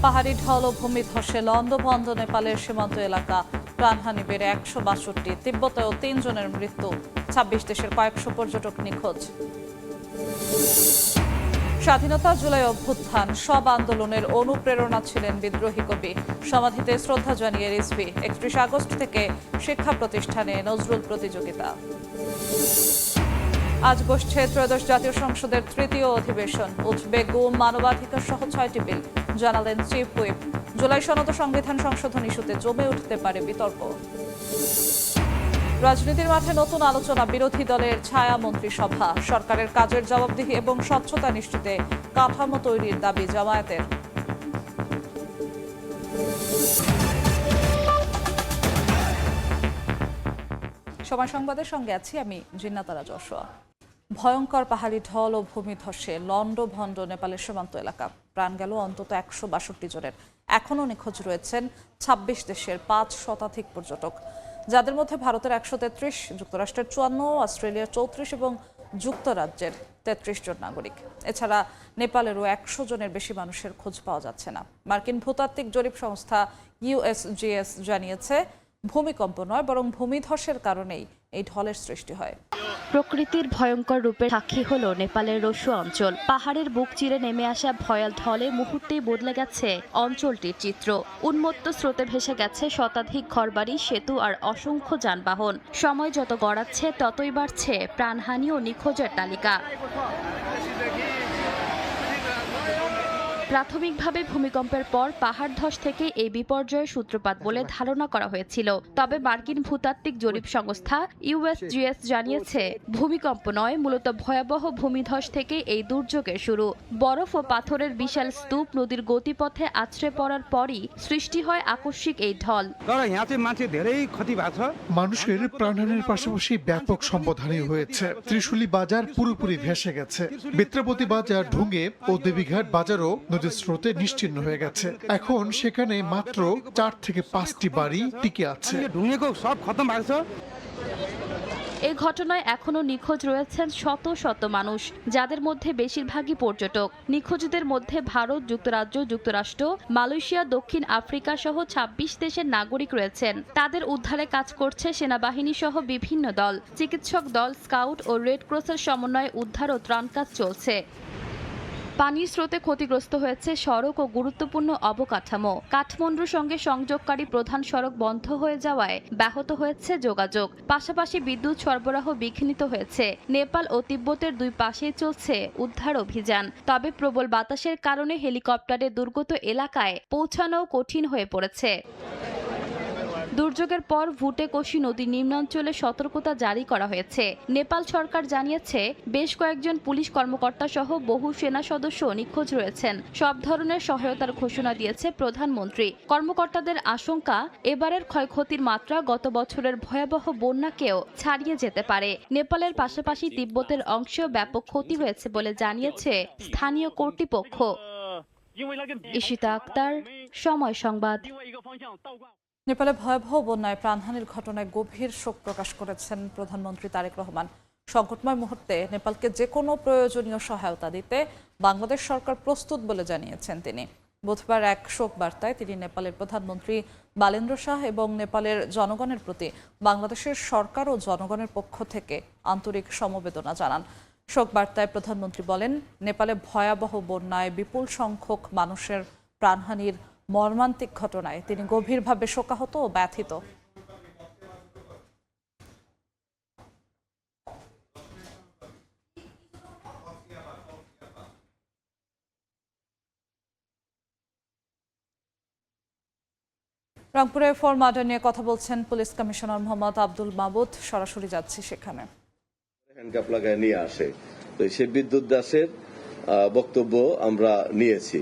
পাহাড়ি ঢল ও ভূমিধসে লন্ডভন্ড নেপালের সীমান্ত এলাকা, প্রাণহানি বেড়ে 162, তিব্বতেও 3 জনের মৃত্যু, 26 দেশের কয়েকশো পর্যটক নিখোঁজ। স্বাধীনতা জুলাই অভ্যুত্থান সব আন্দোলনের অনুপ্রেরণা ছিলেন বিদ্রোহী কবি, সমাধিতে শ্রদ্ধা জানিয়ে রিজভী। 31 আগস্ট থেকে শিক্ষা প্রতিষ্ঠানে নজরুল প্রতিযোগিতা। আজ বসছে ত্রয়োদশ জাতীয় সংসদের তৃতীয় অধিবেশন, উঠবে গুম, মানবাধিকার সহ 6টি বিল, জানালেন চিফ হুইপ। জুলাই সনদ সংবিধান সংশোধন ইস্যুতে জমে উঠতে পারে বিতর্ক। রাজনীতির মাঠে নতুন আলোচনা, বিরোধী দলের ছায়া মন্ত্রিসভা, সরকারের কাজের জবাবদিহি এবং স্বচ্ছতা নিশ্চিতে কাঠামো তৈরির দাবি জামায়াতের। সময় সংবাদের সঙ্গে আছি আমি জিন্নাতারা যশোয়া। ভয়ঙ্কর পাহাড়ি ঢল ও ভূমিধসে লন্ডভন্ড নেপালের সীমান্ত এলাকা, প্রাণ গেল অন্তত 162 জনের। এখনও নিখোঁজ রয়েছেন 26 দেশের 5 শতাধিক পর্যটক, যাদের মধ্যে ভারতের 133, যুক্তরাষ্ট্রের 54, অস্ট্রেলিয়ার 34 এবং যুক্তরাজ্যের 33 জন নাগরিক। এছাড়া নেপালেরও 100 জনের বেশি মানুষের খোঁজ পাওয়া যাচ্ছে না। মার্কিন ভূতাত্ত্বিক জরিপ সংস্থা USGS জানিয়েছে, ভূমিকম্প নয় বরং ভূমিধসের কারণেই এই ঢলের সৃষ্টি হয়। প্রকৃতির ভয়ঙ্কর রূপের সাক্ষী হলো নেপালের রসুয়া অঞ্চল। পাহাড়ের বুক চিরে নেমে আসা ভয়াল ঢলে মুহূর্তেই বদলে গেছে অঞ্চলটির চিত্র। উন্মত্ত স্রোতে ভেসে গেছে শতাধিক ঘরবাড়ি, সেতু আর অসংখ্য যানবাহন। সময় যত গড়াচ্ছে ততই বাড়ছে প্রাণহানি ও নিখোঁজের তালিকা। প্রাথমিকভাবে ভূমিকম্পের পর পাহাড় ধস থেকে এই বিপর্যয়ের সূত্রপাত বলে ধারণা করা হয়েছিল। তবে মার্কিন ভূতাত্ত্বিক জরিপ সংস্থা USGS জানিয়েছে, ভূমিকম্প নয়, মূলত ভয়াবহ ভূমিধস থেকে এই দুর্যোগের শুরু। বরফ ও পাথরের বিশাল স্তূপ নদীর গতিপথে আছড়ে পড়ার পরই সৃষ্টি হয় আকস্মিক এই ঢল। মানুষের প্রাণহানির পাশাপাশি ব্যাপক সম্পদহানি হয়েছে। ত্রিশুলি বাজার পুরোপুরি ভেসে গেছে। বেত্রাবতী বাজার, ঢুঙ্গে ও দেবীঘাট বাজারও নদীর স্রোতে নিশ্চিহ্ন হয়ে গেছে। এখন সেখানে মাত্র 4 থেকে 5টি বাড়ি টিকে আছে। এই ঘটনায় এখনো নিখোঁজ রয়েছেন শত শত মানুষ, যাদের মধ্যে বেশিরভাগই পর্যটক। নিখোঁজদের মধ্যে ভারত, যুক্তরাজ্য, যুক্তরাষ্ট্র, মালয়েশিয়া, দক্ষিণ আফ্রিকা সহ 26 দেশের নাগরিক রয়েছেন। তাদের উদ্ধারে কাজ করছে সেনাবাহিনী সহ বিভিন্ন দল, চিকিৎসক দল, স্কাউট ও রেড ক্রসের সমন্বয়ে উদ্ধার ও ত্রাণ কাজ চলছে। পানির স্রোতে ক্ষতিগ্রস্ত হয়েছে সড়ক ও গুরুত্বপূর্ণ অবকাঠামো। কাঠমান্ডুর সঙ্গে সংযোগকারী প্রধান সড়ক বন্ধ হয়ে যাওয়ায় ব্যাহত হয়েছে যোগাযোগ। পাশাপাশি বিদ্যুৎ সরবরাহ বিঘ্নিত হয়েছে। নেপাল ও তিব্বতের দুই পাশেই চলছে উদ্ধার অভিযান। তবে প্রবল বাতাসের কারণে হেলিকপ্টারে দুর্গত এলাকায় পৌঁছানো কঠিন হয়ে পড়েছে। দুর্যোগের পর ভুটেকোশি নদীর নিম্নাঞ্চলে সতর্কতা জারি করা হয়েছে। নেপাল সরকার জানিয়েছে, বেশ কয়েকজন পুলিশ কর্মকর্তা সহ বহু সেনা সদস্য নিখোঁজ রয়েছেন। সব ধরনের সহায়তার ঘোষণা দিয়েছে প্রধানমন্ত্রী। কর্মকর্তাদের আশঙ্কা, এবারের ক্ষয়ক্ষতির মাত্রা গত বছরের ভয়াবহ বন্যাকেও ছাড়িয়ে যেতে পারে। নেপালের পাশাপাশি তিব্বতের অংশেও ব্যাপক ক্ষতি হয়েছে বলে জানিয়েছে স্থানীয় কর্তৃপক্ষ। ঈশিতা আক্তার, সময় সংবাদ। নেপালে ভয়াবহ বন্যায় প্রাণহানির ঘটনায় গভীর শোক প্রকাশ করেছেন প্রধানমন্ত্রী তারেক রহমান। সংকটময় মুহূর্তে নেপালকে যে কোনো প্রয়োজনীয় সহায়তা দিতে বাংলাদেশ সরকার প্রস্তুত বলে জানিয়েছেন তিনি। বুধবার এক শোক বার্তায় তিনি নেপালের প্রধানমন্ত্রী বালেন্দ্র শাহ এবং নেপালের জনগণের প্রতি বাংলাদেশের সরকার ও জনগণের পক্ষ থেকে আন্তরিক সমবেদনা জানান। শোক বার্তায় প্রধানমন্ত্রী বলেন, নেপালে ভয়াবহ বন্যায় বিপুল সংখ্যক মানুষের প্রাণহানির মর্মান্তিক ঘটনায় তিনি গভীরভাবে শোকাহত ও ব্যথিত। রংপুরে ফোর মার্ডার নিয়ে কথা বলছেন পুলিশ কমিশনার মোহাম্মদ আব্দুল মাবুদ। সরাসরি যাচ্ছি সেখানে। হ্যান্ডকাপ লাগায় নিয়ে আসে, তো সে বিদ্যুৎ দাসের বক্তব্য আমরা নিয়েছি।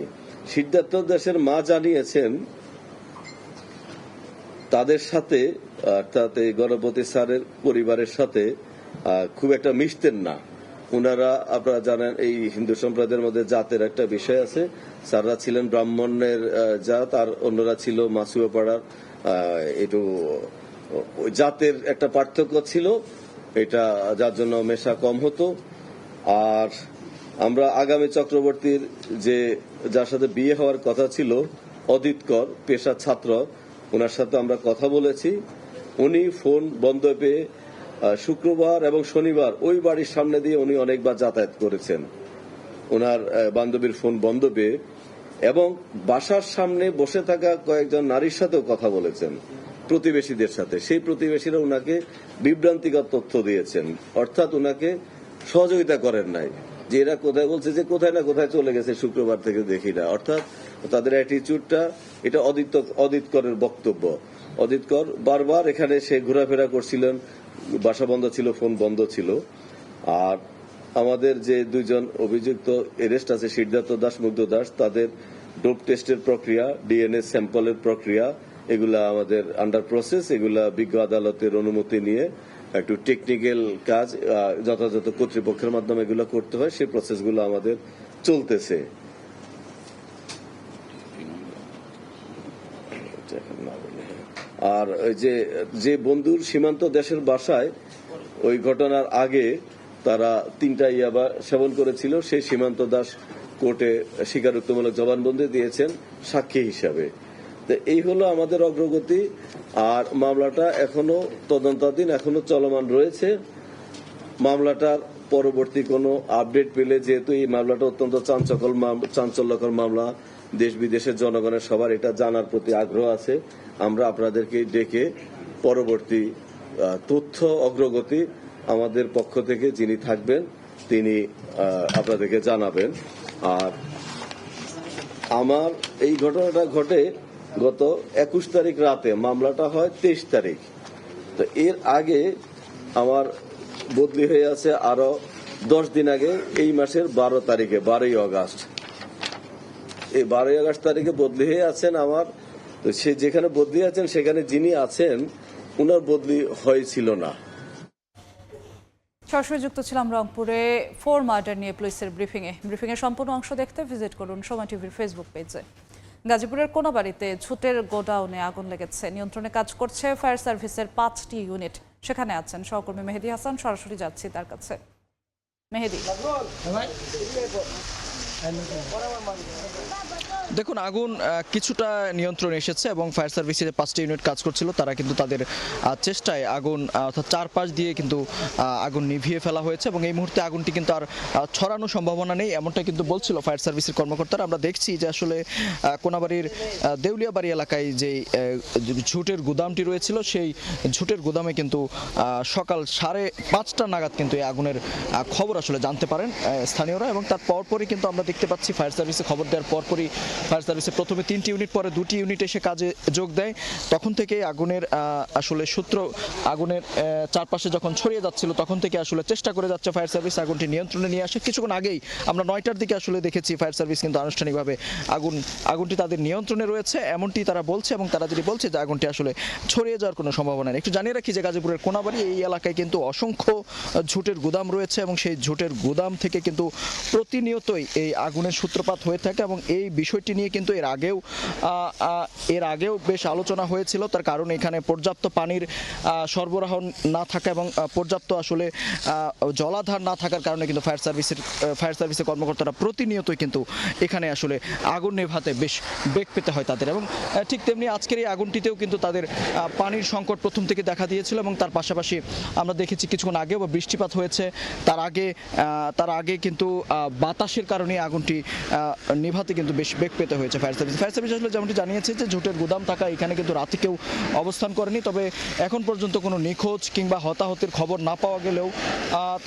সিদ্ধার্থ দাসের মা জানিয়েছেন, তাদের সাথে অর্থাৎ গণপতি স্যারের পরিবারের সাথে খুব একটা মিশতেন না। ওনারা, আপনারা জানেন, এই হিন্দু সম্প্রদায়ের মধ্যে জাতের একটা বিষয় আছে। স্যাররা ছিলেন ব্রাহ্মণের জাত, আর অন্যরা ছিল মাসুয়া পাড়ার। একটু জাতের একটা পার্থক্য ছিল, এটা যার জন্য মেশা কম হতো। আর আমরা আগামী চক্রবর্তীর যার সাথে বিয়ে হওয়ার কথা ছিল, অদিত কর পেশা ছাত্র, ওনার সাথে আমরা কথা বলেছি। উনি ফোন বন্ধ পেয়ে শুক্রবার এবং শনিবার ওই বাড়ির সামনে দিয়ে উনি অনেকবার যাতায়াত করেছেন ওনার বান্ধবীর ফোন বন্ধ পেয়ে, এবং বাসার সামনে বসে থাকা কয়েকজন নারীর সাথেও কথা বলেছেন, প্রতিবেশীদের সাথে। সেই প্রতিবেশীরা ওনাকে বিভ্রান্তিকর তথ্য দিয়েছেন, অর্থাৎ ওনাকে সহযোগিতা করেন নাই, যে এরা কোথায় বলছে যে কোথায় না কোথায় চলে গেছে, শুক্রবার থেকে দেখি না। অর্থাৎ তাদের অ্যাটিচিউডটা, এটা অদিত করের বক্তব্য। অদিত কর বারবার এখানে সে ঘোরাফেরা করছিলেন, বাসা বন্ধ ছিল, ফোন বন্ধ ছিল। আর আমাদের যে দুইজন অভিযুক্ত এরেস্ট আছে, সিদ্ধার্থ দাস, মুগ্ধ দাস, তাদের ডোপ টেস্টের প্রক্রিয়া, ডিএনএ স্যাম্পলের প্রক্রিয়া, এগুলা আমাদের আন্ডার প্রসেস। এগুলা বিজ্ঞ আদালতের অনুমতি নিয়ে একটু টেকনিক্যাল কাজ যথাযথ কর্তৃপক্ষের মাধ্যমে এগুলো করতে হয়, সেই প্রসেসগুলো আমাদের চলতেছে। আর যে বন্ধুর সীমান্ত দেশের বাসায় ওই ঘটনার আগে তারা 3টা ইয়াবা সেবন করেছিল, সেই সীমান্ত দাস কোর্টে স্বীকারোক্তিমূলক জবানবন্দি দিয়েছেন সাক্ষী হিসাবে। তো এই হলো আমাদের অগ্রগতি। আর মামলাটা এখনো তদন্তাধীন, এখনো চলমান রয়েছে। মামলাটার পরবর্তী কোনো আপডেট পেলে, যেহেতু এই মামলাটা অত্যন্ত চাঞ্চল্যকর মামলা, দেশ বিদেশের জনগণের সবার এটা জানার প্রতি আগ্রহ আছে, আমরা আপনাদেরকে ডেকে পরবর্তী তথ্য অগ্রগতি আমাদের পক্ষ থেকে যিনি থাকবেন তিনি আপনাদেরকে জানাবেন। আর আমার এই ঘটনাটা ঘটে গত 21 তারিখ রাতে, মামলাটা হয় 23 তারিখ। তো এর আগে আমার বদলি হয়ে আছে আরো 10 দিন আগে, এই মাসের 12 তারিখে, 12ই আগস্ট। এই 12ই আগস্ট তারিখে বদলি হয়ে আছেন আমার। তো সে যেখানে বদলি আছেন সেখানে যিনি আছেন উনার বদলি হয়েছিল না। সরাসরি যুক্ত ছিলাম রংপুরে 4 মার্ডার নিয়ে পুলিশের ব্রিফিংয়ে সম্পূর্ণ অংশ দেখতে ভিজিট করুন সময় টিভির ফেসবুক পেজে। গাজীপুরের কোনাবাড়িতে ঝুটের গোডাউনে আগুন লেগেছে, নিয়ন্ত্রণে কাজ করছে ফায়ার সার্ভিসের 5টি ইউনিট। সেখানে আছেন সহকর্মী মেহেদি হাসান, সরাসরি যাচ্ছি তার কাছে। মেহেদি, দেখুন, আগুন কিছুটা নিয়ন্ত্রণে এসেছে এবং ফায়ার সার্ভিসের 5টি ইউনিট কাজ করছিল। তারা কিন্তু তাদের চেষ্টায় আগুন, অর্থাৎ চারপাশ দিয়ে কিন্তু আগুন নিভিয়ে ফেলা হয়েছে এবং এই মুহূর্তে আগুনটি কিন্তু আর ছড়ানোর সম্ভাবনা নেই, এমনটা কিন্তু বলছিল ফায়ার সার্ভিসের কর্মকর্তারা। আমরা দেখছি যে আসলে কোনাবাড়ির দেউলিয়াবাড়ি এলাকায় যে ঝুটের গুদামটি রয়েছিল, সেই ঝুটের গুদামে কিন্তু সকাল 5:30 নাগাদ কিন্তু এই আগুনের খবর আসলে জানতে পারেন স্থানীয়রা, এবং তার পরপরই কিন্তু আমরা দেখতে পাচ্ছি ফায়ার সার্ভিসে খবর দেওয়ার পরপরই ফায়ার সার্ভিসে প্রথমে 3টি ইউনিট, পরে 2টি ইউনিট এসে কাজে যোগ দেয়। তখন থেকে আগুনের আসলে সূত্র, আগুনের চারপাশে যখন ছড়িয়ে যাচ্ছিল তখন থেকে আসলে চেষ্টা করে যাচ্ছে ফায়ার সার্ভিস আগুনটি নিয়ন্ত্রণে নিয়ে আসে। কিছুক্ষণ আগেই আমরা 9টার দিকে আসলে দেখেছি ফায়ার সার্ভিস কিন্তু আনুষ্ঠানিকভাবে আগুনটি তাদের নিয়ন্ত্রণে রয়েছে, এমনটি তারা বলছে, এবং তারা যদি বলছে যে আগুনটি আসলে ছড়িয়ে যাওয়ার কোনো সম্ভাবনা নেই। একটু জানিয়ে রাখি যে গাজীপুরের কোনাবাড়ি এই এলাকায় কিন্তু অসংখ্য ঝুটের গুদাম রয়েছে এবং সেই ঝুটের গুদাম থেকে কিন্তু প্রতিনিয়তই এই আগুনের সূত্রপাত হয়ে থাকে, এবং এই বিষয়টি নিয়ে কিন্তু এর আগেও বেশ আলোচনা হয়েছিল। তার কারণ এখানে পর্যাপ্ত পানির সরবরাহ না থাকা এবং পর্যাপ্ত আসলে জলাধার না থাকার কারণে কিন্তু ফায়ার সার্ভিসের কর্মকর্তারা প্রতিনিয়তই কিন্তু এখানে আসলে আগুন নেভাতে বেশ বেগ পেতে হয় তাদের। এবং ঠিক তেমনি আজকের এই আগুনটিতেও কিন্তু তাদের পানির সংকট প্রথম থেকে দেখা দিয়েছিল, এবং তার পাশাপাশি আমরা দেখেছি কিছুক্ষণ আগেও বৃষ্টিপাত হয়েছে, তার আগে কিন্তু বাতাসের কারণে আগুনটি নিভাতে কিন্তু বেশ বেগ পেতে হয়েছে ফায়ার সার্ভিস আসলে যেমনটি জানিয়েছে যে ঝুটের গুদাম থাকা এখানে কিন্তু রাতে কেউ অবস্থান করেনি। তবে এখন পর্যন্ত কোনো নিখোঁজ কিংবা হতাহতের খবর না পাওয়া গেলেও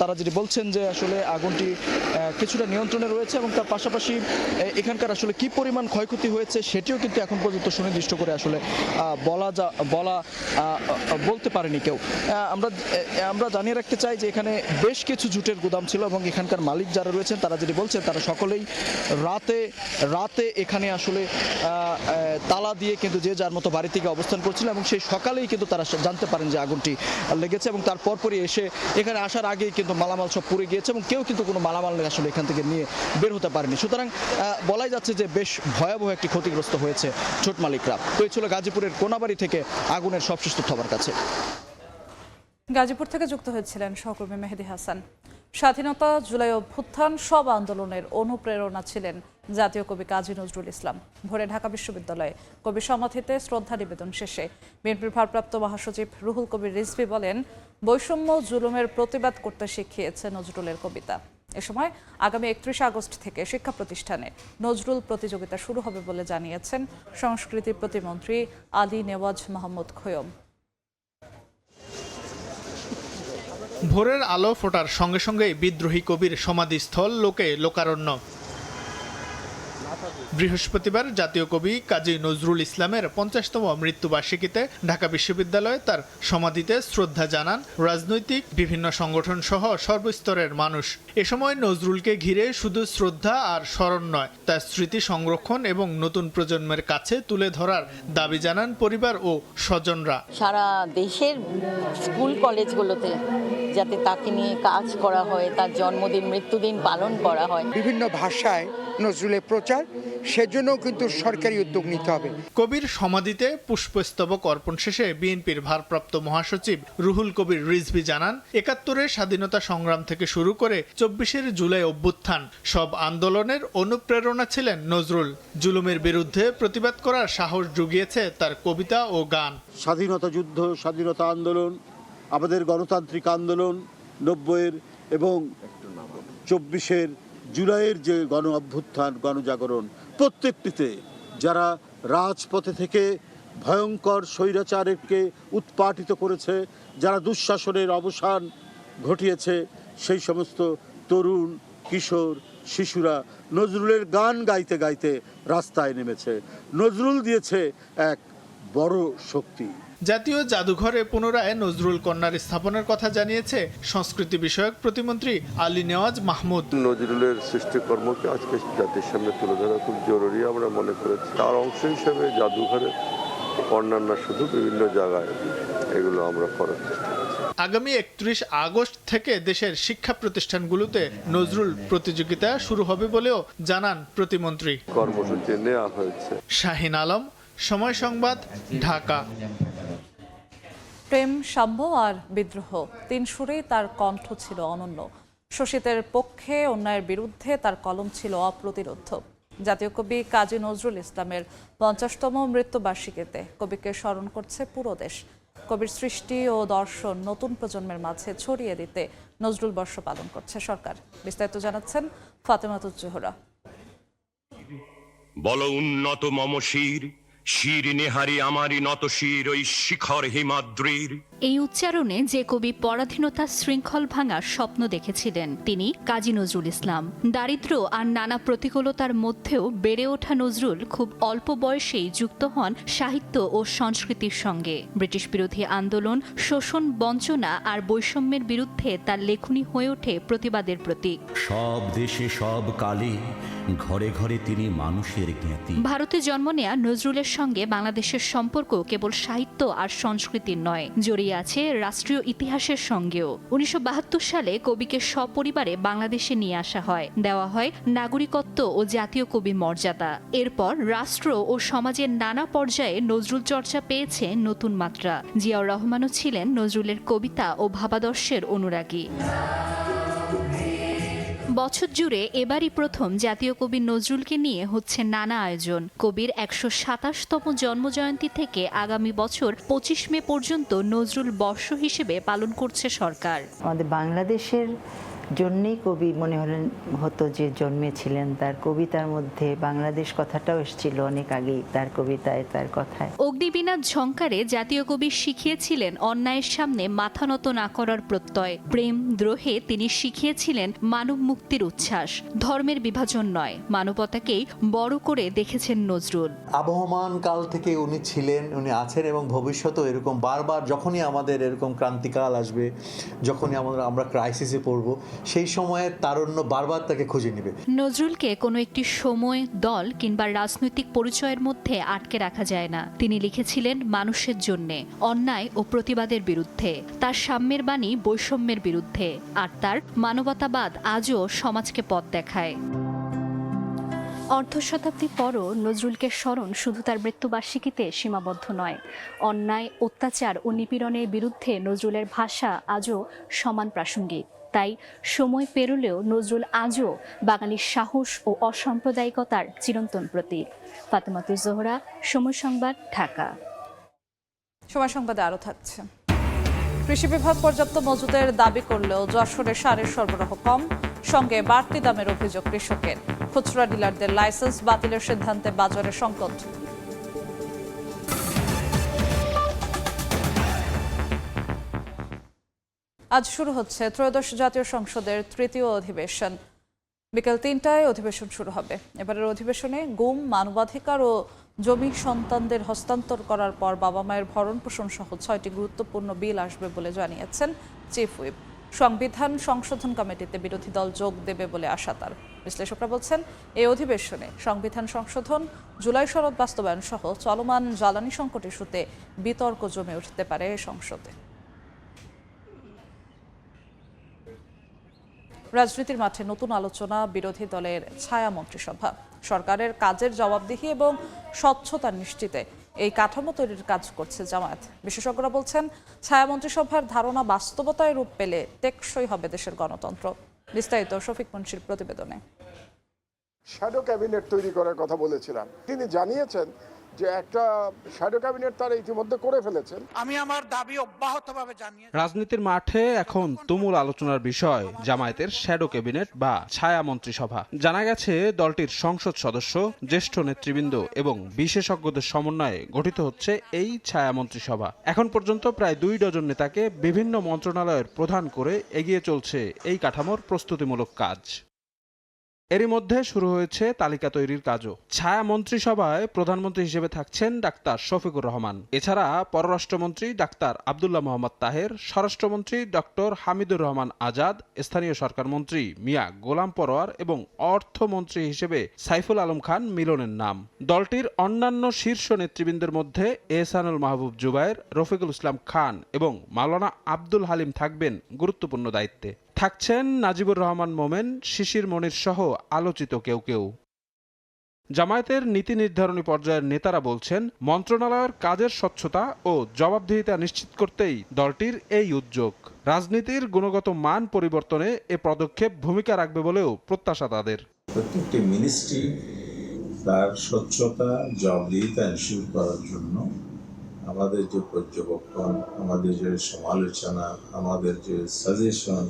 তারা যেটি বলছেন যে আসলে আগুনটি কিছুটা নিয়ন্ত্রণে রয়েছে, এবং তার পাশাপাশি এখানকার আসলে কি পরিমাণ ক্ষয়ক্ষতি হয়েছে সেটিও কিন্তু এখন পর্যন্ত সুনির্দিষ্ট করে আসলে বলতে পারেনি কেউ। আমরা জানিয়ে রাখতে চাই যে এখানে বেশ কিছু ঝুটের গুদাম ছিল, এবং এখানকার মালিক যারা রয়েছেন তারা যেটি বলছেন তারা সকলেই রাতে এখানে আসলে তালা দিয়ে কিন্তু যে যার মতো বাড়ি থেকে অবস্থান করছিল, এবং সেই সকালেই কিন্তু তারা জানতে পারেন যে আগুনটি লেগেছে, এবং তার পরপরই এসে এখানে আসার আগেই কিন্তু মালামাল সব পুড়ে গিয়েছে এবং কেউ কিন্তু কোনো মালামাল আসলে এখান থেকে নিয়ে বের হতে পারেনি। সুতরাং বলাই যাচ্ছে যে বেশ ভয়াবহ একটি ক্ষতিগ্রস্ত হয়েছে ঝুট মালিকরা। তো এই ছিল গাজীপুরের কোনাবাড়ি থেকে আগুনের সবশেষ তথ্য আমার কাছে। গাজীপুর থেকে যুক্ত হয়েছিলেন সহকর্মী মেহেদি হাসান। স্বাধীনতা, জুলাই অভ্যুত্থান, সব আন্দোলনের অনুপ্রেরণা ছিলেন জাতীয় কবি কাজী নজরুল ইসলাম। ভোরে ঢাকা বিশ্ববিদ্যালয়ে কবি সমাধিতে শ্রদ্ধা নিবেদন শেষে বিএনপির ভারপ্রাপ্ত মহাসচিব রুহুল কবির রিজভী বলেন, বৈষম্য জুলুমের প্রতিবাদ করতে শিখিয়েছে নজরুলের কবিতা। এ সময় আগামী 31 আগস্ট থেকে শিক্ষা প্রতিষ্ঠানে নজরুল প্রতিযোগিতা শুরু হবে বলে জানিয়েছেন সংস্কৃতি প্রতিমন্ত্রী আলী নেওয়াজ মোহাম্মদ খোয়ম। ভোরের আলো ফোটার সঙ্গে সঙ্গেই বিদ্রোহী কবির সমাধিস্থল লোকে লোকারণ্য। বৃহস্পতিবার জাতীয় কবি কাজী নজরুল ইসলামের 50তম মৃত্যুবার্ষিকীতে ঢাকা বিশ্ববিদ্যালয়ে তার সমাধিতে শ্রদ্ধা জানান রাজনৈতিক বিভিন্ন সংগঠন সহ সর্বস্তরের মানুষ। এ সময় নজরুলকে ঘিরে শুধু শ্রদ্ধা আর স্মরণ নয়, তার স্মৃতি সংরক্ষণ এবং নতুন প্রজন্মের কাছে তুলে ধরার দাবি জানান পরিবার ও স্বজনরা। সারা দেশের স্কুল কলেজগুলোতে যাতে তাকে নিয়ে কাজ করা হয়, তার জন্মদিন মৃত্যুদিন পালন করা হয়, বিভিন্ন ভাষায় নজরুলের প্রচার, সেজন্য কিন্তু সরকারি উদ্যোগ নিতে হবে। কবির সমাধিতে পুষ্পস্তবক অর্পণ শেষে বিএনপির ভারপ্রাপ্ত মহাসচিব রুহুল কবির রিজভী জানান, ৭১-এর স্বাধীনতা সংগ্রাম থেকে শুরু করে 24-এর জুলাই অভ্যুত্থান সব আন্দোলনের অনুপ্রেরণা ছিলেন নজরুল। জুলুমের বিরুদ্ধে প্রতিবাদ করার সাহস জুগিয়েছে তার কবিতা ও গান। স্বাধীনতা যুদ্ধ, স্বাধীনতা আন্দোলন, আমাদের গণতান্ত্রিক আন্দোলন ৯০-এর এবং 24-এর জুলাইয়ের যে গণ অভ্যুত্থান, গণজাগরণ, প্রত্যেকটিতে যারা রাজপথে থেকে ভয়ঙ্কর স্বৈরাচারকে উৎপাটিত করেছে, যারা দুঃশাসনের অবসান ঘটিয়েছে, সেই সমস্ত তরুণ, কিশোর, শিশুরা নজরুলের গান গাইতে গাইতে রাস্তায় নেমেছে। নজরুল দিয়েছে এক বড় শক্তি। জাতীয় জাদুঘরে পুনরায় নজরুল কন্যার স্থাপনের কথা জানিয়েছে সংস্কৃতি বিষয়ক প্রতিমন্ত্রী আলী নেওয়াজ মাহমুদ। নজরুলের সৃষ্টিকর্মকে আজকে জাতির সামনে তুলে ধরা খুব জরুরি আমরা মনে করেছি। তার অংশ হিসেবে জাদুঘরে অন্যান্য শুধু বিভিন্ন জায়গায় এগুলো আমরা করার চেষ্টা করছি। আগামী 31 আগস্ট থেকে দেশের শিক্ষা প্রতিষ্ঠানগুলোতে নজরুল প্রতিযোগিতা শুরু হবে বলেও জানান প্রতিমন্ত্রী। কর্মসূচি নেওয়া হয়েছে। শাহিন আলম, সময় সংবাদ, ঢাকা। প্রেম, সাম্য আর বিদ্রোহ, ৩ সুরেই তার কণ্ঠ ছিল অনন্য। শোষিতের পক্ষে, অন্যায়ের বিরুদ্ধে তার কলম ছিল অপ্রতিরোধ্য। জাতীয় কবি কাজী নজরুল ইসলামের 50তম মৃত্যুবার্ষিকীতে কবিকে স্মরণ করছে পুরো দেশ। কবির সৃষ্টি ও দর্শন নতুন প্রজন্মের মাঝে ছড়িয়ে দিতে নজরুল বর্ষ পালন করছে সরকার। বিস্তারিত জানাচ্ছেন ফাতেমাতুজ জোহরা। বল উন্নত মম শির, শির নেহারি আমারি নত শির ওই শিখর হিমাদ্রির। এই উচ্চারণে যে কবি পরাধীনতার শৃঙ্খল ভাঙার স্বপ্ন দেখেছিলেন তিনি কাজী নজরুল ইসলাম। দারিদ্র্য আর নানা প্রতিকূলতার মধ্যেও বেড়ে ওঠা নজরুল খুব অল্প বয়সেই যুক্ত হন সাহিত্য ও সংস্কৃতির সঙ্গে। ব্রিটিশ বিরোধী আন্দোলন, শোষণ, বঞ্চনা আর বৈষম্যের বিরুদ্ধে তার লেখনী হয়ে ওঠে প্রতিবাদের প্রতীক। সব দেশে সব কালে ঘরে ঘরে তিনি মানুষের জ্ঞাতি। ভারতে জন্ম নেয়া নজরুলের সঙ্গে বাংলাদেশের সম্পর্ক কেবল সাহিত্য আর সংস্কৃতির নয়, জড়িয়ে আছে রাষ্ট্রীয় ইতিহাসের সঙ্গেও। 1972 সালে কবিকে সপরিবারে বাংলাদেশে নিয়ে আসা হয়, দেওয়া হয় নাগরিকত্ব ও জাতীয় কবি মর্যাদা। এরপর রাষ্ট্র ও সমাজের নানা পর্যায়ে নজরুল চর্চা পেয়েছে নতুন মাত্রা। জিয়াউর রহমানও ছিলেন নজরুলের কবিতা ও ভাবাদর্শের অনুরাগী। বছর জুড়ে এবারই প্রথম জাতীয় কবি নজরুলকে নিয়ে হচ্ছে নানা আয়োজন। কবির 127তম জন্মজয়ন্তী থেকে আগামী বছর 25 মে পর্যন্ত নজরুল বর্ষ হিসেবে পালন করছে সরকার। আমাদের বাংলাদেশের জন্যই কবি মনে হতো যে জন্মেছিলেন। তার কবিতার মধ্যে বাংলাদেশ কথাটাও এসেছিল অনেক আগেই তার কবিতায়, তার কথায়। অগ্নিবীণার ঝংকারে জাতীয় কবি শিখিয়েছিলেন অন্যায়ের সামনে মাথা নত না করার প্রত্যয়। প্রেম, দ্রোহে তিনি শিখিয়েছিলেন মানব মুক্তির উচ্ছ্বাস। ধর্মের বিভাজন নয়, মানবতাকেই বড় করে দেখেছেন নজরুল। আবহমান কাল থেকে উনি ছিলেন, উনি আছেন এবং ভবিষ্যতেও এরকম বারবার যখনই আমাদের এরকম ক্রান্তিকাল আসবে, যখনই আমরা ক্রাইসিসে পড়ব, সেই সময়ে তারুণ্য বারবার তাকে খুঁজে নেবে। নজরুলকে কোনো একটি সময়, দল কিংবা রাজনৈতিক পরিচয়ের মধ্যে আটকে রাখা যায় না। তিনি লিখেছিলেন মানুষের জন্যে, অন্যায় ও প্রতিবাদের বিরুদ্ধে। তার সাম্যের বাণী বৈষম্যের বিরুদ্ধে, আর তার মানবতাবাদ আজও সমাজকে পথ দেখায়। অর্ধশতাব্দী পরও নজরুলকে স্মরণ শুধু তার মৃত্যুবার্ষিকীতে সীমাবদ্ধ নয়। অন্যায়, অত্যাচার ও নিপীড়নের বিরুদ্ধে নজরুলের ভাষা আজও সমান প্রাসঙ্গিক। তাই সময় পেরোলেও নজরুল আজও বাঙালির সাহস ও অসাম্প্রদায়িকতার চিরন্তন প্রতীক। ফাতেমাতুজ জোহরা, সময় সংবাদ, ঢাকা। সময় সংবাদে আরও থাকছে। কৃষি বিভাগ পর্যাপ্ত মজুদের দাবি করলেও যশোরে সারের সরবরাহ কম, সঙ্গে বাড়তি দামের অভিযোগ কৃষকের। খুচরা ডিলারদের লাইসেন্স বাতিলের সিদ্ধান্তে বাজারে সংকট। আজ শুরু হচ্ছে ত্রয়োদশ জাতীয় সংসদের তৃতীয় অধিবেশন। বিকেল ৩টায় অধিবেশন শুরু হবে। এবারের অধিবেশনে গুম, মানবাধিকার ও জমি সন্তানদের হস্তান্তর করার পর বাবা মায়ের ভরণ পোষণ সহ ৬টি গুরুত্বপূর্ণ বিল আসবে বলে জানিয়েছেন চিফ হুইপ। সংবিধান সংশোধন কমিটিতে বিরোধী দল যোগ দেবে বলে আশা তার। বিশ্লেষকরা বলছেন, এই অধিবেশনে সংবিধান সংশোধন, জুলাই সনদ বাস্তবায়ন সহ চলমান জ্বালানি সংকট ইস্যুতে বিতর্ক জমে উঠতে পারে সংসদে। রাজনীতির মাঠে নতুন আলোচনা, বিরোধী দলের ছায়া মন্ত্রিসভা। সরকারের কাজের জবাবদিহি এবং স্বচ্ছতা নিশ্চিতে এই কাঠামো তৈরির কাজ করছে জামায়াত। বিশেষজ্ঞরা বলছেন, ছায়া মন্ত্রিসভার ধারণা বাস্তবতায় রূপ পেলে টেকসই হবে দেশের গণতন্ত্র। বিস্তারিত শফিক মুন্সির প্রতিবেদনে। শ্যাডো ক্যাবিনেট তৈরি করার কথা বলেছিলাম, তিনি জানিয়েছেন যে একটা শ্যাডো ক্যাবিনেট তারা ইতিমধ্যে করে ফেলেছেন। আমি আমার দাবি অব্যাহতভাবে জানিয়ে রাজনীতির মাঠে এখন তুমুল আলোচনার বিষয় জামায়াতের শ্যাডো ক্যাবিনেট বা ছায়া মন্ত্রিসভা। জানা গেছে দলটির সংসদ সদস্য, জ্যেষ্ঠ নেতৃবৃন্দ এবং বিশেষজ্ঞদের সমন্বয়ে গঠিত হচ্ছে এই ছায়া মন্ত্রিসভা। এখন পর্যন্ত প্রায় 2 ডজন নেতাকে বিভিন্ন মন্ত্রণালয়ের প্রধান করে এগিয়ে চলছে এই কাঠামোর প্রস্তুতিমূলক কাজ। এরই মধ্যে শুরু হয়েছে তালিকা তৈরির কাজও। ছায়া মন্ত্রিসভায় প্রধানমন্ত্রী হিসেবে থাকছেন ডাক্তার শফিকুর রহমান। এছাড়া পররাষ্ট্রমন্ত্রী ডাক্তার আব্দুল্লাহ মোহাম্মদ তাহের, স্বরাষ্ট্রমন্ত্রী ডক্টর হামিদুর রহমান আজাদ, স্থানীয় সরকার মন্ত্রী মিয়া গোলাম পরোয়ার এবং অর্থমন্ত্রী হিসেবে সাইফুল আলম খান মিলনের নাম। দলটির অন্যান্য শীর্ষ নেতৃবৃন্দের মধ্যে এহসানুল মাহবুব জুবায়ের, রফিকুল ইসলাম খান এবং মাওলানা আব্দুল হালিম থাকবেন গুরুত্বপূর্ণ দায়িত্বে। থাকছেন নাজিবুর রহমান মোমেন, শিশির মনির সহ আলোচিত কেউ। জামায়াতের নীতি নির্ধারণী পর্যায়ের নেতারা বলছেন, মন্ত্রণালয়ের কাজের স্বচ্ছতা ও জবাবদিহিতা নিশ্চিত করতেই দলটির এই উদ্যোগ। রাজনীতির গুণগত মান পরিবর্তনে এ পদক্ষেপ ভূমিকা রাখবে বলেও প্রত্যাশা তাদের। প্রত্যেকটি মিনিস্ট্রি তার স্বচ্ছতা, জবাবদিহিতা এনশিওর করার জন্য আমাদের যে পর্যবেক্ষণ, আমাদের যে সমালোচনা, আমাদের যে সাজেশন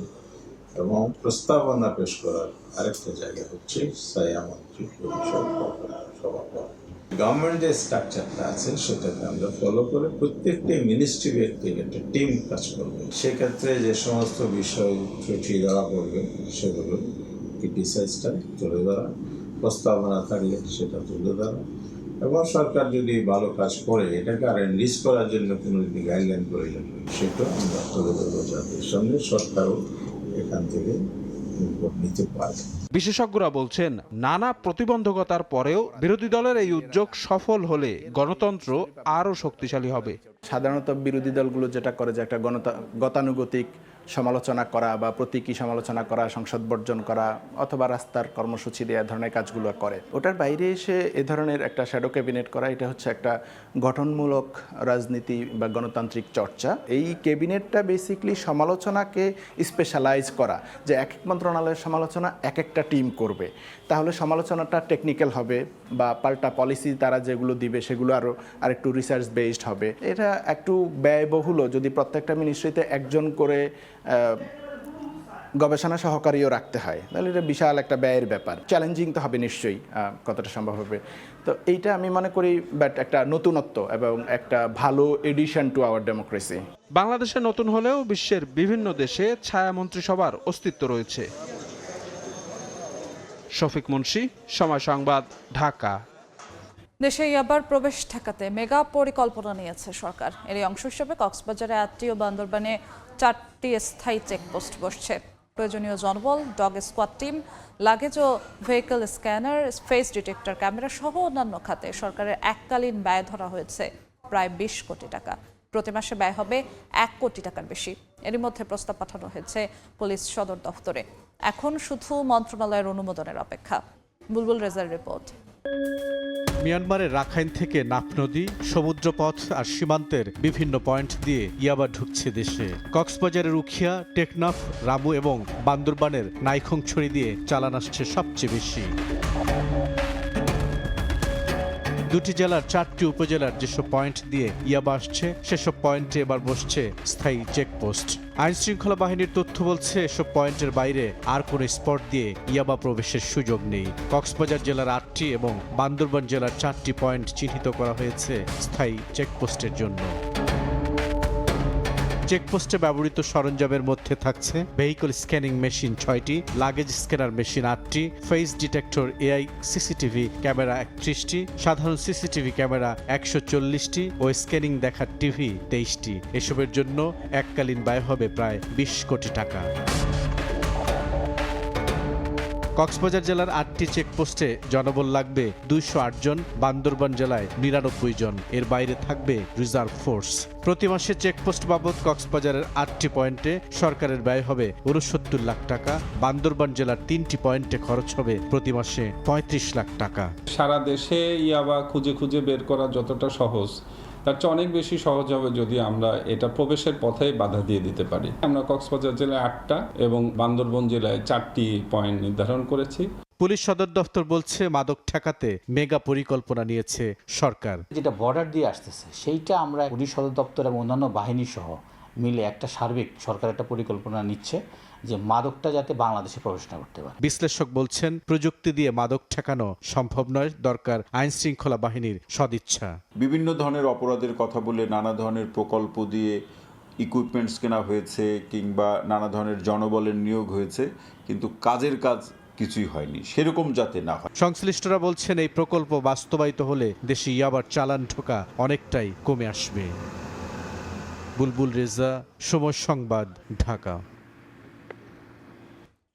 এবং প্রস্তাবনা পেশ করার আরেকটা জায়গা হচ্ছে ছায়া মন্ত্রী পরিষদ সভা। গভর্নমেন্ট যে স্ট্রাকচারটা আছে সেটাকে আমরা ফলো করে প্রত্যেকটি মিনিস্ট্রি ব্যক্তিগত একটা টিম কাজ করবে। সেক্ষেত্রে যে সমস্ত বিষয় ত্রুটি ধরা পড়বে সেগুলো ক্রিটিসাইজটা তুলে ধরা, প্রস্তাবনা থাকলে সেটা তুলে ধরা, এবং সরকার যদি ভালো কাজ করে এটাকে আর এনরিচ করার জন্য কোনো যদি গাইডলাইন প্রয়োজন সেটা আমরা তুলে ধরবো, যাদের সঙ্গে সরকারও এখান থেকে নিতে পারে। বিশেষজ্ঞরা বলছেন, নানা প্রতিবন্ধকতার পরেও বিরোধী দলের এই উদ্যোগ সফল হলে গণতন্ত্র আরও শক্তিশালী হবে। সাধারণত বিরোধী দলগুলো যেটা করে যে একটা গতানুগতিক সমালোচনা করা বা প্রতীকী সমালোচনা করা, সংসদ বর্জন করা অথবা রাস্তার কর্মসূচি দেওয়া ধরনের কাজগুলো করে। ওটার বাইরে এসে এ ধরনের একটা শ্যাডো ক্যাবিনেট করা, এটা হচ্ছে একটা গঠনমূলক রাজনীতি বা গণতান্ত্রিক চর্চা। এই ক্যাবিনেটটা বেসিকলি সমালোচনাকে স্পেশালাইজ করা, যে এক এক মন্ত্রণালয়ের সমালোচনা এক একটা টিম করবে, তাহলে সমালোচনাটা টেকনিক্যাল হবে বা পাল্টা পলিসি তারা যেগুলো দিবে সেগুলো আরেকটু রিসার্চ বেসড হবে। এটা একটু ব্যয়বহুলও, যদি প্রত্যেকটা মিনিস্ট্রিতে একজন করে গবেষণা সহকারীও রাখতে হয়, তাহলে এটা বিশাল একটা ব্যয়ের ব্যাপার। চ্যালেঞ্জিং তো হবে নিশ্চয়ই, কতটা সম্ভব হবে। তো এইটা আমি মনে করি বাট একটা নতুনত্ব এবং একটা ভালো এডিশন টু আওয়ার ডেমোক্রেসি। বাংলাদেশে নতুন হলেও বিশ্বের বিভিন্ন দেশে ছায়া মন্ত্রিসভার অস্তিত্ব রয়েছে। শফিক মুন্সি, সময় সংবাদ, ঢাকা। দেশে ইয়াবার প্রবেশ ঠেকাতে মেগা পরিকল্পনা নিয়েছে সরকার। এর অংশ হিসেবে কক্সবাজারে 8টি ও বান্দরবানে 4টি স্থায়ী চেকপোস্ট বসছে। প্রয়োজনীয় জনবল, ডগ স্কোয়াড টিম, লাগেজ ও vehicle scanner, face detector camera সহ অন্যান্য খাতে সরকারের এককালীন ব্যয় ধরা হয়েছে প্রায় 20 কোটি টাকা। প্রতি মাসে ব্যয় হবে 1 কোটি টাকার বেশি। এরই মধ্যে প্রস্তাব পাঠানো হয়েছে পুলিশ সদর দফতরে। এখন শুধু মন্ত্রণালয়ের অনুমোদনের অপেক্ষা। বুলবুল রেজার রিপোর্ট। মিয়ানমারের রাখাইন থেকে নাফ নদী, সমুদ্রপথ আর সীমান্তের বিভিন্ন পয়েন্ট দিয়ে ইয়াবা ঢুকছে দেশে। কক্সবাজারের উখিয়া, টেকনাফ, রামু এবং বান্দরবানের নাইখংছড়ি দিয়ে চালান আসছে সবচেয়ে বেশি। দুটি জেলার 4টি উপজেলার যেসব পয়েন্ট দিয়ে ইয়াবা আসছে সেসব পয়েন্টে এবার বসছে স্থায়ী চেকপোস্ট। আইন শৃঙ্খলা বাহিনীর তথ্য বলছে এসব পয়েন্টের বাইরে আর কোনো স্পট দিয়ে ইয়াবা প্রবেশের সুযোগ নেই। কক্সবাজার জেলার 8টি এবং বান্দরবান জেলার 4টি পয়েন্ট চিহ্নিত করা হয়েছে স্থায়ী চেকপোস্টের জন্য। চেকপোস্টে ব্যবহৃত সরঞ্জামের মধ্যে থাকছে ভেহিকল স্ক্যানিং মেশিন 6টি, লাগেজ স্ক্যানার মেশিন 8টি, face detector AI CCTV camera 31টি, সাধারণ সিসিটিভি ক্যামেরা 140টি ও স্ক্যানিং দেখার টিভি 23টি। এসবের জন্য এককালীন ব্যয় হবে প্রায় 20 কোটি টাকা। কক্সবাজার জেলার 8টি চেকপোস্টে জনবল লাগবে 208 জন, বান্দরবান জেলায় 99 জন। এর বাইরে থাকবে রিজার্ভ ফোর্স। প্রতি মাসে চেকপোস্ট বাবদ কক্সবাজারের 8টি পয়েন্টে সরকারের ব্যয় হবে 69 লাখ টাকা। বান্দরবান জেলার 3টি পয়েন্টে খরচ হবে প্রতি মাসে 35 লাখ টাকা। সারা দেশে ইয়াবা খুঁজে খুঁজে বের করা যতটা সহজ, তার চেয়ে অনেক বেশি সহজ হবে যদি আমরা এটা প্রবেশের পথেই বাধা দিয়ে দিতে পারি। আমরা কক্সবাজার জেলায় 8টা এবং বান্দরবান জেলায় 4টি পয়েন্ট নির্ধারণ করেছি। পুলিশ সদর দফতর বলছে মাদক ঠেকাতে মেগা পরিকল্পনা নিয়েছে সরকার। যেটা বর্ডার দিয়ে আসতেছে সেইটা আমরা পুলিশ সদর দপ্তর এবং অন্যান্য বাহিনী সহ মিলে একটা সার্বিক সরকার একটা পরিকল্পনা নিচ্ছে যে মাদকটা যাতে বাংলাদেশে প্রবেশ না করতে পারে। বিশ্লেষক বলছেন প্রযুক্তি দিয়ে মাদক ঠেকানো সম্ভব নয়, দরকার আইন শৃঙ্খলা বাহিনীর সদিচ্ছা। বিভিন্ন ধরনের অপরাধের কথা বলে নানা ধরনের প্রকল্প দিয়ে ইকুইপমেন্টস কেনা হয়েছে কিংবা নানা ধরনের জনবলের নিয়োগ হয়েছে, কিন্তু কাজের কাজ কিছুই হয়নি, সেরকম যাতে না হয়। সংশ্লিষ্টরা বলছেন এই প্রকল্প বাস্তবায়িত হলে দেশে ইয়াবার চালান ঢোকা অনেকটাই কমে আসবে। বুলবুল রেজা, সময় সংবাদ, ঢাকা।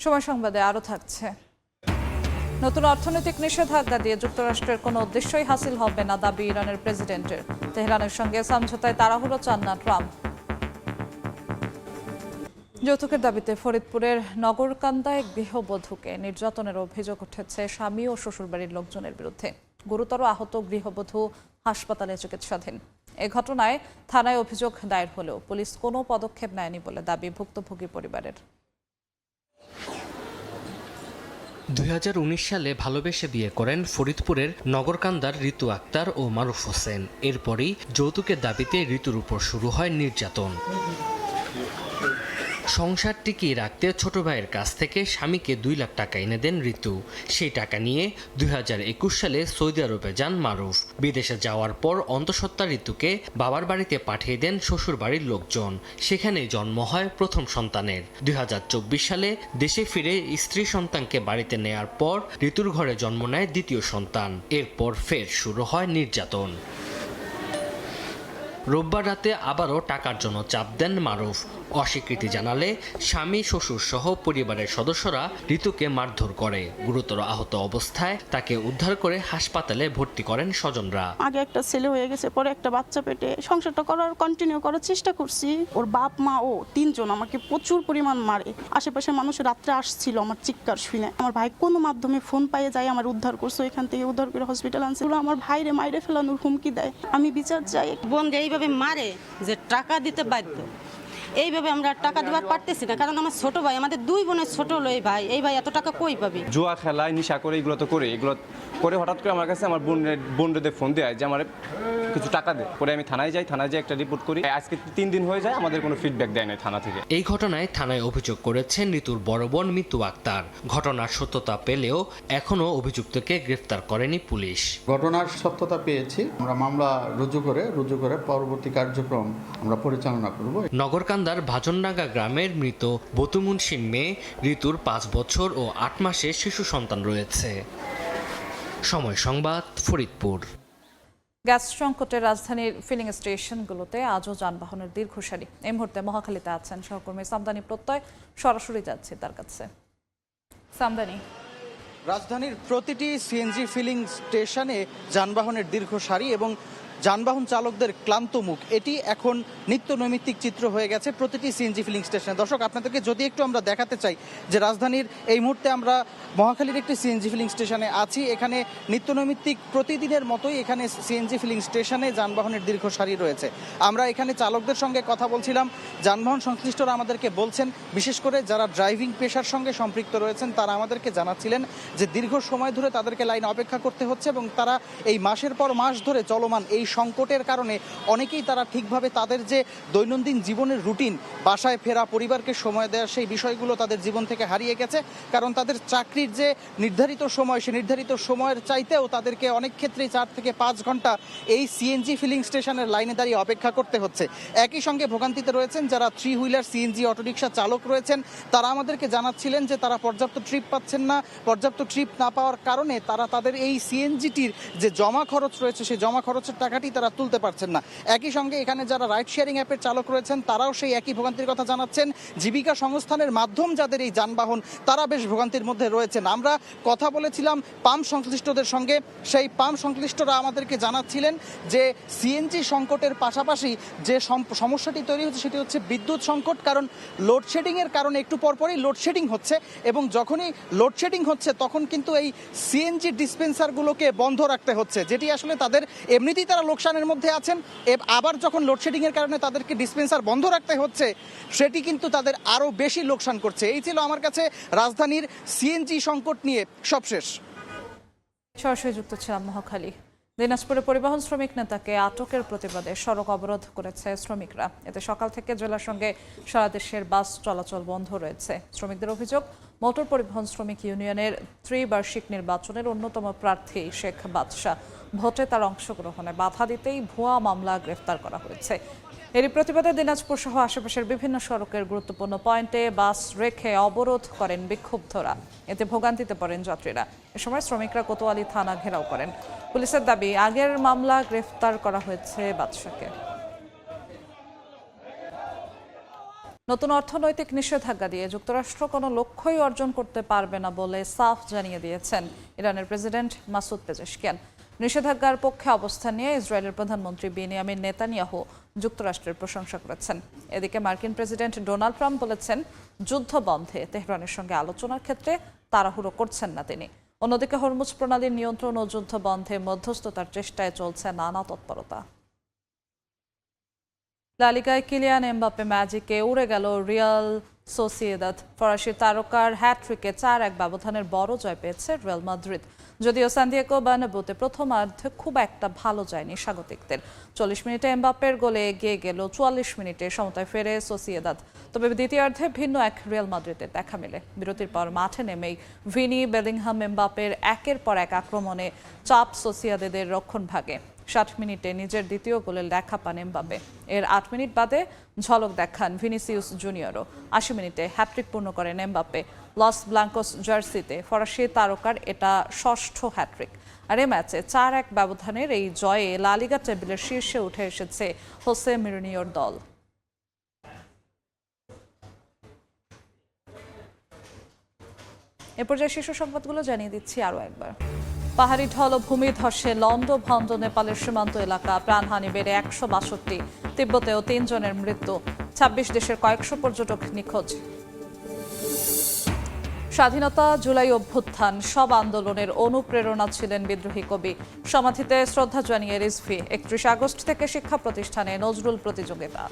সময় সংবাদে আরও থাকছে। নতুন অর্থনৈতিক নিষেধাজ্ঞা দিয়ে যুক্তরাষ্ট্রের কোনো উদ্দেশ্যই হাসিল হবে না দাবি ইরানের প্রেসিডেন্টের। তেহরানের সঙ্গে সমঝোতায় তাড়াহুড়ো চান না ট্রাম্প। যৌতুকের দাবিতে ফরিদপুরের নগরকান্দায় গৃহবধূকে নির্যাতনের অভিযোগ উঠেছে স্বামী ও শ্বশুরবাড়ির লোকজনের বিরুদ্ধে। গুরুতর আহত গৃহবধূ হাসপাতালে চিকিৎসাধীন। এ ঘটনায় থানায় অভিযোগ দায়ের হলেও পুলিশ কোনো পদক্ষেপ নেয়নি বলে দাবি ভুক্তভোগী পরিবারের। 2019 সালে ভালোবেসে বিয়ে করেন ফরিদপুরের নগরকান্দার ঋতু আক্তার ও মারুফ হোসেন। এরপরই যৌতুকের দাবিতে ঋতুর উপর শুরু হয় নির্যাতন। সংসার টিকিয়ে রাখতে ছোট ভাইয়ের কাছ থেকে স্বামীকে 2 লাখ টাকা এনে দেন ঋতু। সেই টাকা নিয়ে 2021 সালে সৌদি আরবে যান মারুফ। বিদেশে যাওয়ার পর অন্তঃসত্ত্বা ঋতুকে বাবার বাড়িতে পাঠিয়ে দেন শ্বশুর বাড়ির লোকজন। সেখানেই জন্ম হয় প্রথম সন্তানের। 2024 সালে দেশে ফিরে স্ত্রী সন্তানকে বাড়িতে নেয়ার পর ঋতুর ঘরে জন্ম নেয় দ্বিতীয় সন্তান। এরপর ফের শুরু হয় নির্যাতন। রোববার রাতে আবারও টাকার জন্য চাপ দেন মারুফ। অস্বীকৃতি জানালে স্বামী, শ্বশুর সহ পরিবারের সদস্যরা ঋতুকে মারধর করে। গুরুতর আহত অবস্থায় তাকে উদ্ধার করে হাসপাতালে ভর্তি করেন স্বজনরা। আগে একটা ছেলে হয়ে গেছে, পরে একটা বাচ্চা পেটে সংসারটা কন্টিনিউ করার চেষ্টা করছি। ওর বাপ মা ও 3 জন আমাকে প্রচুর পরিমাণ মারে। আশেপাশে মানুষ রাত্রে আসছিল আমার চিৎকার শুনে। আমার ভাই কোনো মাধ্যমে ফোন পাইয়ে যায় আমার উদ্ধার করছে, এখান থেকে উদ্ধার করে হসপিটাল আনছে। আমার ভাইরে মাইরে ফেলানোর হুমকি দেয়। আমি বিচার চাই। বোন এইভাবে মারে যে টাকা দিতে বাধ্য, এইভাবে আমরা টাকা দিবার পারতেছি না, কারণ আমার ছোট ভাই, আমাদের 2 বোনের ছোট হলো এই ভাই, এই ভাই এত টাকা কই পাবে? জুয়া খেলায় নিশা করে এগুলো তো করে, এগুলো করে হঠাৎ করে আমার কাছে আমার বোনদের ফোন দেয় যে আমার কিছু টাকা দে। পরে আমি থানায় যাই একটা রিপোর্ট করি। আজকে 3 দিন হয়ে যায়, আমাদের কোনো ফিডব্যাক দেয় না থানা থেকে। এই ঘটনায় থানায় অভিযোগ করেছেন ঋতুর বড় বোন মিতু আক্তার। ঘটনার সত্যতা পেলেও এখনো অভিযুক্তকে গ্রেফতার করেনি পুলিশ। ঘটনার সত্যতা পেয়েছি, আমরা মামলা রুজু করে পরবর্তী কার্যক্রম আমরা পরিচালনা করব। নগরকান্দার ভাজনডাঙ্গা গ্রামের মৃত বতুমুন্সির মেয়ে ঋতুর 5 বছর ও 8 মাসের শিশু সন্তান রয়েছে। সময় সংবাদ, ফরিদপুর। গ্যাস সংকটে রাজধানীর ফিলিং স্টেশনগুলোতে আজও যানবাহনের দীর্ঘ সারি। এই মুহূর্তে মহাখালীতে আছেন সহকর্মী সামদানি প্রত্যয়, সরাসরি যাচ্ছে তার কাছে। সামদানি, রাজধানীর প্রতিটি সিএনজি ফিলিং স্টেশনে যানবাহনের দীর্ঘ সারি এবং যানবাহন চালকদের ক্লান্ত মুখ, এটি এখন নিত্য নৈমিত্তিক চিত্র হয়ে গেছে প্রতিটি সিএনজি ফিলিং স্টেশনে। দর্শক, আপনাদেরকে যদি একটু আমরা দেখাতে চাই যে রাজধানীর এই মুহূর্তে আমরা মহাখালীর একটি সিএনজি ফিলিং স্টেশনে আছি। এখানে নিত্য নৈমিত্তিক প্রতিদিনের মতোই এখানে সিএনজি ফিলিং স্টেশনে যানবাহনের দীর্ঘ সারি রয়েছে। আমরা এখানে চালকদের সঙ্গে কথা বলছিলাম, যানবাহন সংশ্লিষ্টরা আমাদেরকে বলছেন, বিশেষ করে যারা ড্রাইভিং পেশার সঙ্গে সম্পৃক্ত রয়েছেন তারা আমাদেরকে জানাচ্ছিলেন যে দীর্ঘ সময় ধরে তাদেরকে লাইনে অপেক্ষা করতে হচ্ছে এবং তারা এই মাসের পর মাস ধরে চলমান এই সংকটের কারণে অনেকেই তারা ঠিকভাবে তাদের যে দৈনন্দিন জীবনের রুটিন, বাসায় ফেরা, পরিবারকে সময় দেওয়া, সেই বিষয়গুলো তাদের জীবন থেকে হারিয়ে গেছে। কারণ তাদের চাকরির যে নির্ধারিত সময়, সেই নির্ধারিত সময়ের চাইতেও তাদেরকে অনেক ক্ষেত্রেই 4 থেকে 5 ঘন্টা এই সিএনজি ফিলিং স্টেশনের লাইনে দাঁড়িয়ে অপেক্ষা করতে হচ্ছে। একই সঙ্গে ভোগান্তিতে রয়েছেন যারা 3 হুইলার সিএনজি অটোরিকশা চালক রয়েছেন। তারা আমাদেরকে জানাচ্ছিলেন যে তারা পর্যাপ্ত ট্রিপ পাচ্ছেন না। পর্যাপ্ত ট্রিপ না পাওয়ার কারণে তারা তাদের এই সিএনজিটির যে জমা খরচ রয়েছে সেই জমা খরচের টাকাটি তারা তুলতে পারছেন না। একই সঙ্গে এখানে যারা রাইড শেয়ারিং অ্যাপের চালক রয়েছেন তারাও সেই একই ভোগান্তির কথা জানাচ্ছেন। জীবিকা সংস্থানের মাধ্যম যাদের এই যানবাহন, তারা বেশ ভোগান্তির মধ্যে রয়েছেন। আমরা কথা বলেছিলাম পাম্প সংশ্লিষ্টদের সঙ্গে, সেই পাম্প সংশ্লিষ্টরা আমাদেরকে জানাচ্ছিলেন যে সিএনজি সংকটের পাশাপাশি যে সমস্যাটি তৈরি হচ্ছে সেটি হচ্ছে বিদ্যুৎ সংকট। কারণ লোডশেডিংয়ের কারণে একটু পরপরই লোডশেডিং হচ্ছে এবং যখনই লোডশেডিং হচ্ছে তখন কিন্তু এই সিএনজি ডিসপেন্সারগুলোকে বন্ধ রাখতে হচ্ছে, যেটি আসলে তাদের এমনিতেই তারা লোকসানের মধ্যে আছেন। আবার যখন লোডশেডিংয়ের কারণে তাদেরকে ডিসপেন্সার বন্ধ রাখতে হচ্ছে, সেটি কিন্তু তাদের আরও বেশি লোকসান করছে। এই ছিল আমার কাছে রাজধানীর সিএনজি সংকট নিয়ে সবশেষ। সরাসরি যুক্ত ছিলাম মহাখালী। দিনাজপুরে পরিবহন শ্রমিক নেতাকে আটকের প্রতিবাদে সড়ক অবরোধ করেছে শ্রমিকরা। এতে সকাল থেকে জেলার সঙ্গে সারা দেশের বাস চলাচল বন্ধ রয়েছে। শ্রমিকদের অভিযোগ, মোটর পরিবহন শ্রমিক ইউনিয়নের ত্রিবার্ষিক নির্বাচনের অন্যতম প্রার্থী শেখ বাদশাহ ভোটে তার অংশগ্রহণে বাধা দিতেই ভুয়া মামলা গ্রেফতার করা হয়েছে। এরই প্রতিবাদে দিনাজপুর সহ আশেপাশের বিভিন্ন সড়কের গুরুত্বপূর্ণ পয়েন্টে বাস রেখে অবরোধ করেন বিক্ষুব্ধরা। এতে ভোগান্তিতে পড়েন যাত্রীরা। এ সময় শ্রমিকরা কোতোয়ালি থানা ঘেরাও করেন। পুলিশের দাবি, আগের মামলা গ্রেফতার করা হয়েছে বাদশাকে। নতুন অর্থনৈতিক নিষেধাজ্ঞা দিয়ে যুক্তরাষ্ট্র কোনো লক্ষ্যই অর্জন করতে পারবে না বলে সাফ জানিয়ে দিয়েছেন ইরানের প্রেসিডেন্ট মাসুদ পেজেশকিয়ান। নিষেধাজ্ঞার পক্ষে অবস্থান নিয়ে ইসরায়েলের প্রধানমন্ত্রী বেনিয়ামিন নেতানিয়াহু যুক্তরাষ্ট্রের প্রশংসা করেছেন। এদিকে মার্কিন প্রেসিডেন্ট ডোনাল্ড ট্রাম্প বলেছেন, যুদ্ধ বন্ধে তেহরানের সঙ্গে আলোচনার ক্ষেত্রে তাড়াহুড়ো করছেন না তিনি। অন্যদিকে হরমুজ প্রণালীর নিয়ন্ত্রণ ও যুদ্ধ বন্ধে মধ্যস্থতার চেষ্টায় চলছে নানা তৎপরতা। লা লিগায় কিলিয়ান এমবাপ্পে ম্যাজিকে উড়ে গেল রিয়াল সোসিয়েদাদ। ফরাসি তারকার হ্যাট্রিকে 4-1 ব্যবধানের বড় জয় পেয়েছে রিয়াল মাদ্রিদ। যদিও সান্তিয়াগো বার্নাব্যুতে প্রথমার্ধে খুব একটা ভালো যায়নি স্বাগতিকদের। 40 মিনিটে এমবাপ্পের গোলে এগিয়ে গেল 44 মিনিটে সমতায় ফেরে সোসিয়েদাদ। তবে দ্বিতীয়ার্ধে ভিন্ন এক রিয়াল মাদ্রিদের দেখা মেলে। বিরতির পর মাঠে নেমেই ভিনি, বেলিংহাম, এমবাপ্পের একের পর এক আক্রমণে চাপ সোসিয়েদাদের রক্ষণভাগে। 60 মিনিটে নিজের দ্বিতীয় গোলের দেখা পান এমবাপ্পে। এর 8 মিনিট বাদে ঝলক দেখান ভিনিসিয়াস জুনিয়রও। 80 মিনিটে হ্যাট্রিক পূর্ণ করেন এমবাপ্পে। লস ব্লাঙ্কোস জার্সিতে ফরাসি তারকার এটা 6ষ্ঠ হ্যাট্রিক। আর এই ম্যাচে 4-1 ব্যবধানের এই জয়ে লা লিগা টেবিলের শীর্ষে উঠে এসেছে হোসে মিরিনিওর দল। এ পর্যায়ে শীর্ষ সংবাদগুলো জানিয়ে দিচ্ছি আরও একবার। পাহাড়ি ঢল ও ভূমিধসে লন্ডভন্ড নেপালের সীমান্ত এলাকা, প্রাণহানি বেড়ে 162। তিব্বতেও 3 জনের মৃত্যু। 26 দেশের কয়েকশো পর্যটক নিখোঁজ। স্বাধীনতা, জুলাই অভ্যুত্থান সব আন্দোলনের অনুপ্রেরণা ছিলেন বিদ্রোহী কবি। সমাধিতে শ্রদ্ধা জানিয়ে রিজভি। 31 আগস্ট থেকে শিক্ষা প্রতিষ্ঠানে নজরুল প্রতিযোগিতা।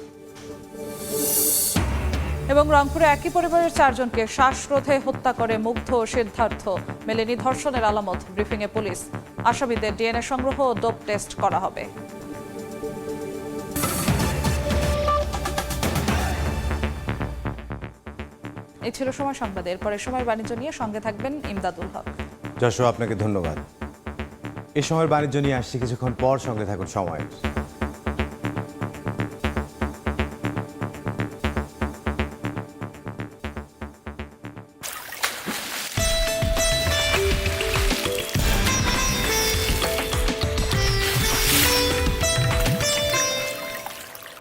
এবং রংপুরে একই পরিবারের 4 জনকে শ্বাসরোধে হত্যা করে মুগ্ধ ও সিদ্ধার্থ। মেলেনি ধর্ষণের আলামত। ব্রিফিংয়ে পুলিশ। আসামিদের ডিএনএ সংগ্রহ ও ডোপ টেস্ট করা হবে। এই ছিল সময় সংবাদ। এরপরে সময় বাণিজ্য নিয়ে সঙ্গে থাকবেন ইমদাদুল হক। যশো, আপনাকে ধন্যবাদ। এই সময়ের বাণিজ্য নিয়ে আসছি কিছুক্ষণ পর, সঙ্গে থাকুন সময়।